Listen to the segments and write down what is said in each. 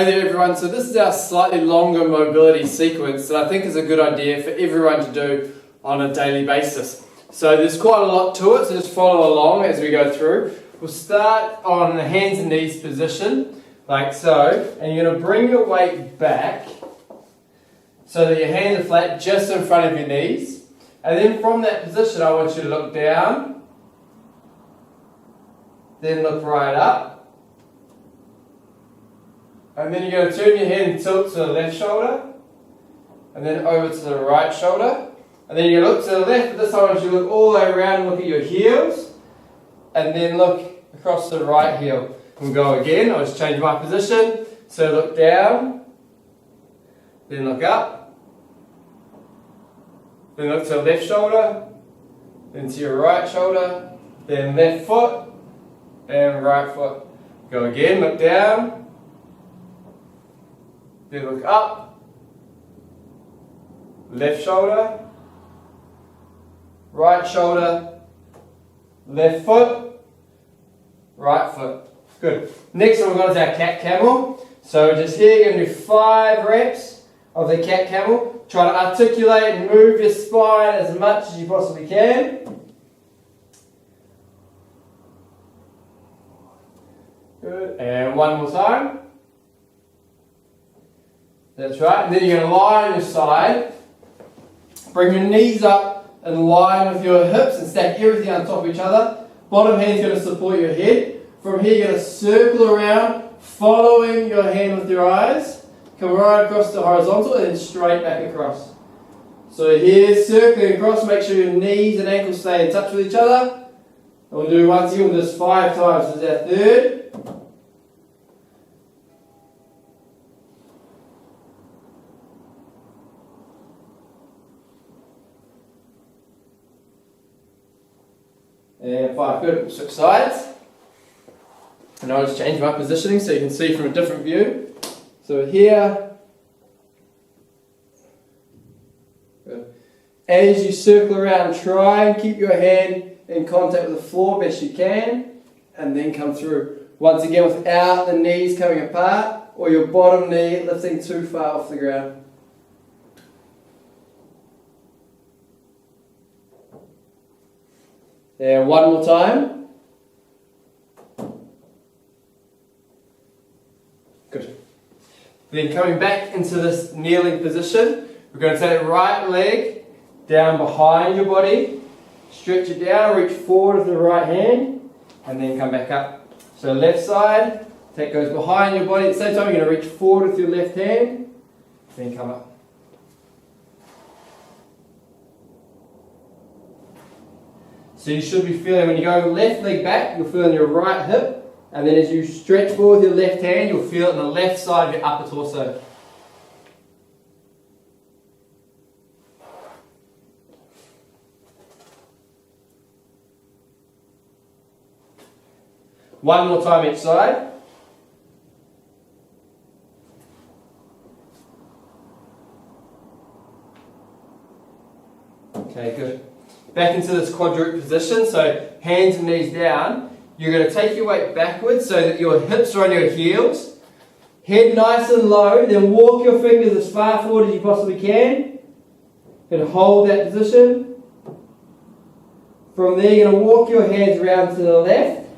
Hey there everyone, so this is our slightly longer mobility sequence that I think is a good idea for everyone to do on a daily basis. So there's quite a lot to it, so just follow along as we go through. We'll start on the hands and knees position, like so, and you're going to bring your weight back so that your hands are flat just in front of your knees. And then from that position I want you to look down, then look right up. And then you're going to turn your head and tilt to the left shoulder, and then over to the right shoulder. And then you're going to look to the left, but this time I want you to look all the way around and look at your heels, and then look across the right heel. We'll go again, I'll just change my position. So look down, then look up, then look to the left shoulder, then to your right shoulder, then left foot, and right foot. Go again, look down, then look up, left shoulder, right shoulder, left foot, right foot. Good. Next one we've got is our cat camel. So just here you're going to do 5 reps of the cat camel. Try to articulate and move your spine as much as you possibly can. Good. And one more time. That's right, and then you're going to lie on your side, bring your knees up in line with your hips and stack everything on top of each other. Bottom hand's going to support your head. From here you're going to circle around, following your hand with your eyes, come right across the horizontal and then straight back across. So here, circling across, make sure your knees and ankles stay in touch with each other. And we'll do once again, we'll do this 5 times, this is our third. And 5, good. Switch sides. And I'll just change my positioning so you can see from a different view. So here, good. As you circle around, try and keep your hand in contact with the floor best you can, and then come through. Once again, without the knees coming apart, or your bottom knee lifting too far off the ground. And one more time. Good. Then coming back into this kneeling position, we're going to take the right leg down behind your body, stretch it down, reach forward with the right hand, and then come back up. So left side, that goes behind your body. At the same time, you're going to reach forward with your left hand, then come up. So you should be feeling, when you go left leg back, you'll feel in your right hip, and then as you stretch forward with your left hand, you'll feel it on the left side of your upper torso. One more time each side. Okay, good. Back into this quadruped position, so hands and knees down. You're going to take your weight backwards so that your hips are on your heels. Head nice and low, then walk your fingers as far forward as you possibly can. And hold that position. From there, you're going to walk your hands around to the left.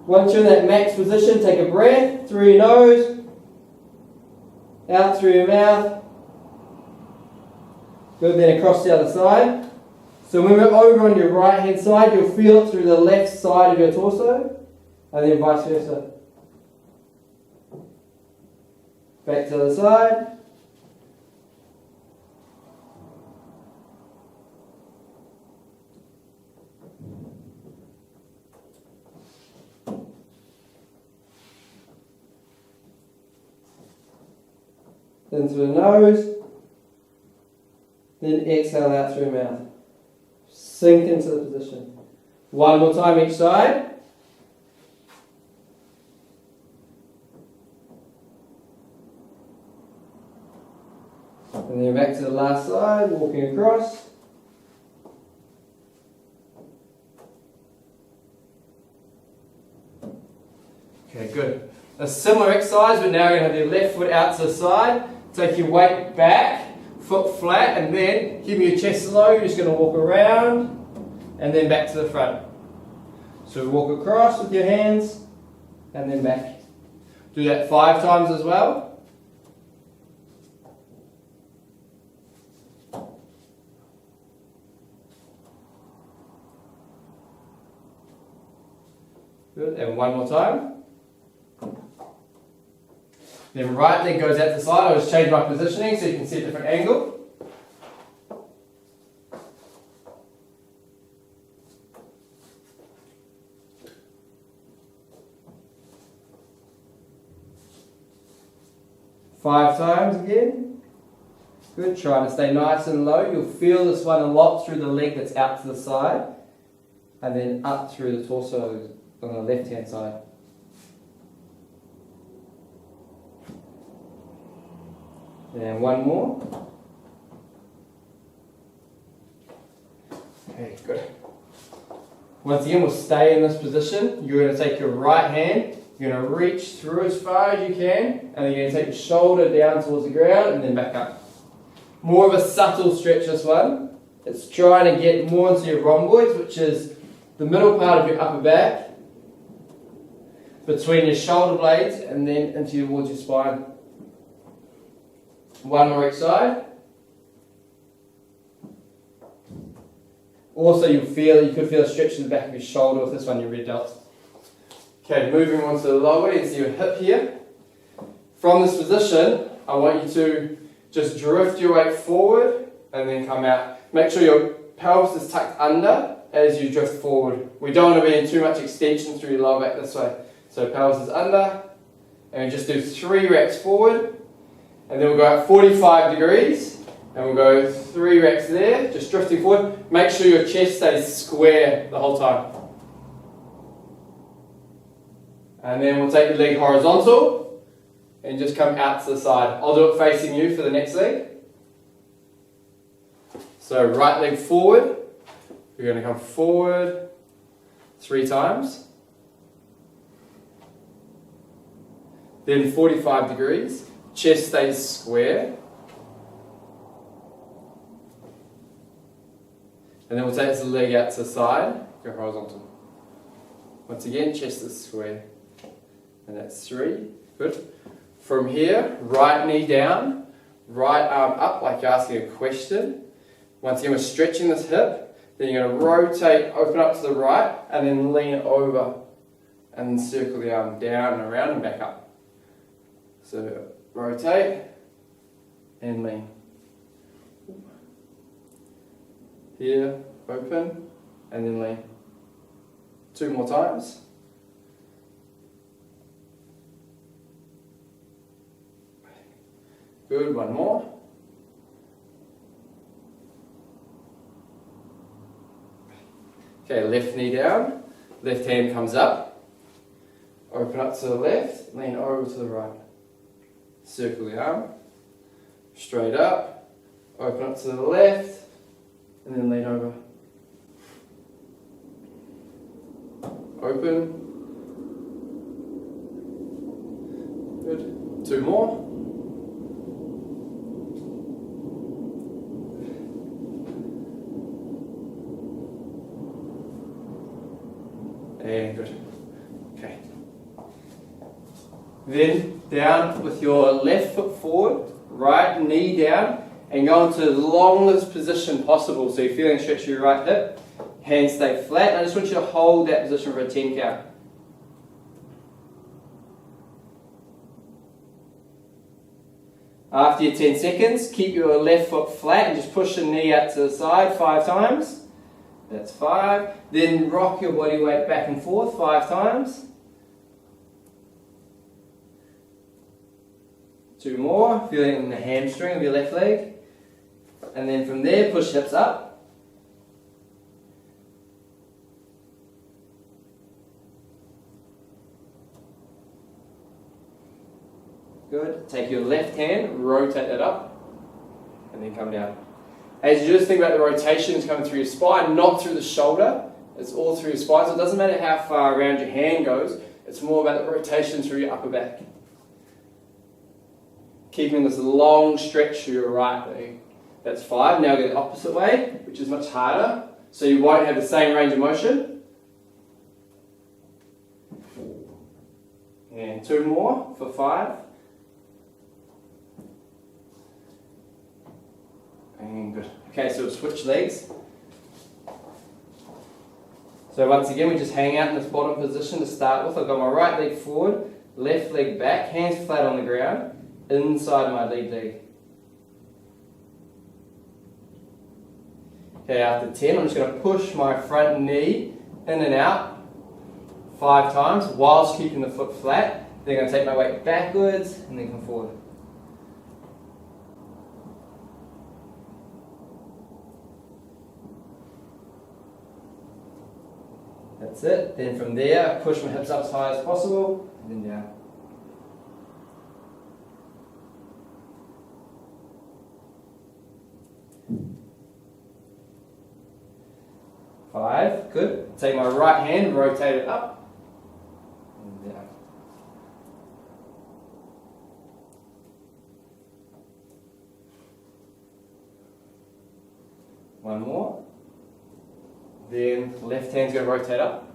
Once you're in that max position, take a breath through your nose, out through your mouth. Good, then across the other side. So when we're over on your right hand side, you'll feel it through the left side of your torso, and then vice versa. Back to the other side. Then through the nose. Then exhale out through your mouth. Sink into the position. One more time each side. And then back to the last side, walking across. Okay, good. A similar exercise, but now you're going to have your left foot out to the side. Take your weight back, foot flat, and then keep your chest low. You're just going to walk around and then back to the front. So walk across with your hands and then back. Do that 5 times as well. Good, and one more time. Then right leg goes out to the side. I'll just change my positioning so you can see a different angle. Five times again. Good, try to stay nice and low. You'll feel this one a lot through the leg that's out to the side and then up through the torso on the left hand side. And one more. Okay, good. Once again, we'll stay in this position. You're going to take your right hand, you're going to reach through as far as you can, and then you're going to take your shoulder down towards the ground and then back up. More of a subtle stretch, this one. It's trying to get more into your rhomboids, which is the middle part of your upper back, between your shoulder blades and then into towards your spine. One more each side. Also, you could feel a stretch in the back of your shoulder with this one, your red delts. Okay, moving on to the lower, you can see your hip here. From this position, I want you to just drift your weight forward and then come out. Make sure your pelvis is tucked under as you drift forward. We don't want to be in too much extension through your lower back this way. So pelvis is under, and we just do 3 reps forward, and then we'll go out 45 degrees, and we'll go 3 reps there, just drifting forward. Make sure your chest stays square the whole time. And then we'll take your leg horizontal, and just come out to the side. I'll do it facing you for the next leg. So right leg forward, you're going to come forward 3 times. Then 45 degrees, chest stays square. And then we'll take the leg out to the side, go horizontal. Once again, chest is square. And that's 3, good. From here, right knee down, right arm up like you're asking a question. Once again, we're stretching this hip. Then you're going to rotate, open up to the right, and then lean over. And circle the arm down and around and back up. So rotate and lean. Here, open, and then lean. 2 more times. Good, 1 more. Okay, left knee down, left hand comes up, open up to the left, lean over to the right. Circle the arm, straight up, open up to the left, and then lean over. Open. Good. 2 more. And good. Okay. Then down with your left foot forward, right knee down, and go into the longest position possible. So you're feeling stretch your right hip, hands stay flat. And I just want you to hold that position for a 10 count. After your 10 seconds, keep your left foot flat and just push the knee out to the side 5 times. That's 5. Then rock your body weight back and forth 5 times. 2 more, feeling the hamstring of your left leg. And then from there, push hips up. Good. Take your left hand, rotate it up, and then come down. As you just think about the rotations coming through your spine, not through the shoulder, it's all through your spine. So it doesn't matter how far around your hand goes, It's more about the rotation through your upper back. Keeping this long stretch to your right leg. That's 5. Now go the opposite way, which is much harder. So you won't have the same range of motion. And 2 more for 5. And good. Okay, so we'll switch legs. So once again, we just hang out in this bottom position to start with. I've got my right leg forward, left leg back, hands flat on the ground, inside my lead leg. Okay, after 10, I'm just going to push my front knee in and out 5 times whilst keeping the foot flat. Then I'm going to take my weight backwards and then come forward. That's it. Then from there, I push my hips up as high as possible, and then down. Five, good. Take my right hand, rotate it up, and down. One more. Then left hand's going to rotate up.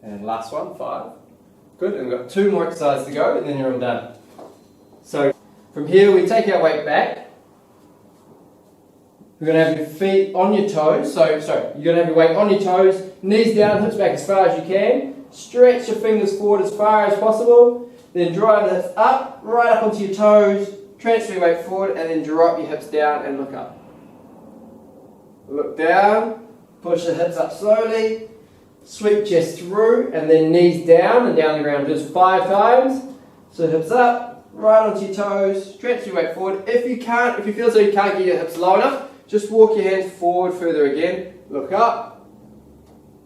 And last one, 5. Good, and we've got 2 more exercises to go, and then you're all done. So from here, we take our weight back. We're going to have your feet on your toes. You're going to have your weight on your toes, knees down, hips back as far as you can. Stretch your fingers forward as far as possible. Then drive the hips up, right up onto your toes, transfer your weight forward, and then drop your hips down and look up. Look down, push the hips up slowly, sweep chest through, and then knees down and down the ground. Do this 5 times. So hips up, right onto your toes, transfer your weight forward. If you feel as though you can't get your hips low enough, just walk your hands forward further again. Look up,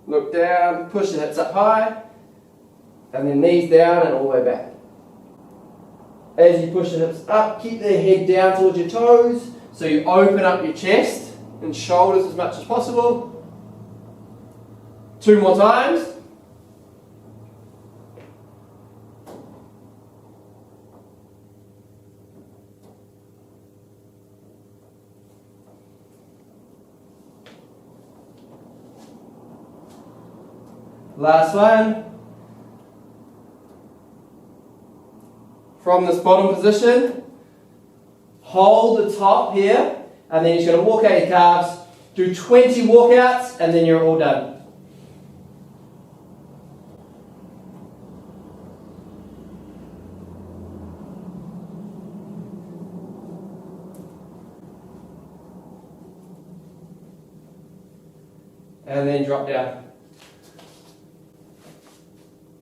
look down, push the hips up high, and then knees down and all the way back. As you push the hips up, keep the head down towards your toes, so you open up your chest and shoulders as much as possible. 2 more times. Last one. From this bottom position, hold the top here, and then you're just going to walk out your calves, do 20 walkouts, and then you're all done. And then drop down.